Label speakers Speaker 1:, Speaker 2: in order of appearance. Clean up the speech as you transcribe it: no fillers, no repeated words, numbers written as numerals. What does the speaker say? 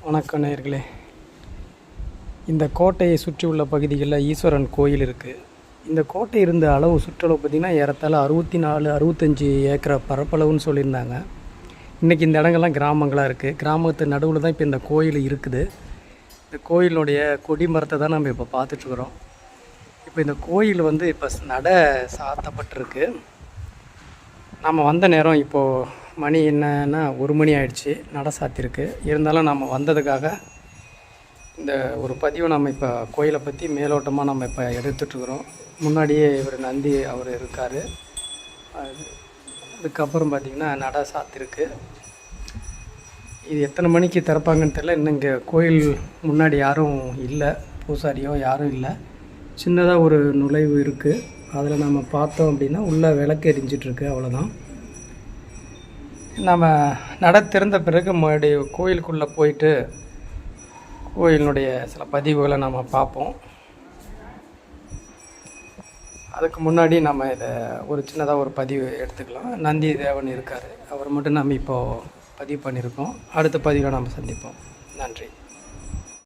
Speaker 1: வணக்கம் நேயர்களே. இந்த கோட்டையை சுற்றி உள்ள பகுதிகளில் ஈஸ்வரன் கோயில் இருக்குது. இந்த கோட்டை இருந்த அளவு சுற்றளவு பார்த்திங்கன்னா ஏறத்தாழ 64-65 ஏக்கர் பரப்பளவுன்னு சொல்லியிருந்தாங்க. இன்றைக்கி இந்த இடங்கள்லாம் கிராமங்களாக இருக்குது. கிராமத்து நடுவில் தான் இப்போ இந்த கோயில் இருக்குது. இந்த கோயிலுடைய கொடி மரத்தை தான் நம்ம இப்போ பார்த்துட்ருக்குறோம். இப்போ இந்த கோயில் இப்போ நடை சாத்தப்பட்டிருக்கு. நம்ம வந்த நேரம் இப்போது மணி என்னன்னா 1 மணி ஆயிடுச்சு. நடை சாத்திருக்கு. இருந்தாலும் நம்ம வந்ததுக்காக இந்த ஒரு பதிவை நம்ம இப்போ கோயிலை பற்றி மேலோட்டமாக நம்ம இப்போ எடுத்துகிட்ருக்குறோம். முன்னாடியே இவர் நந்தி அவர் இருக்கார். அதுக்கப்புறம் பார்த்திங்கன்னா நடை சாத்திருக்கு. இது எத்தனை மணிக்கு திறப்பாங்கன்னு தெரியல. இன்னும் இங்கே கோயில் முன்னாடி யாரும் இல்லை, பூசாரியோ யாரும் இல்லை. சின்னதாக ஒரு நுழைவு இருக்குது. அதில் நம்ம பார்த்தோம் அப்படின்னா உள்ளே விளக்கு எரிஞ்சிட்ருக்கு, அவ்வளோதான். நம்ம நடை திறந்த பிறகு மறுபடியும் கோயிலுக்குள்ளே போயிட்டு கோயிலினுடைய சில பதிவுகளை நம்ம பார்ப்போம். அதுக்கு முன்னாடி நம்ம இதை ஒரு சின்னதாக ஒரு பதிவு எடுத்துக்கலாம். நந்தி தேவன் இருக்கார், அவர் மட்டும் நம்ம இப்போது பதிவு பண்ணியிருக்கோம். அடுத்த பதிவில் நம்ம சந்திப்போம். நன்றி.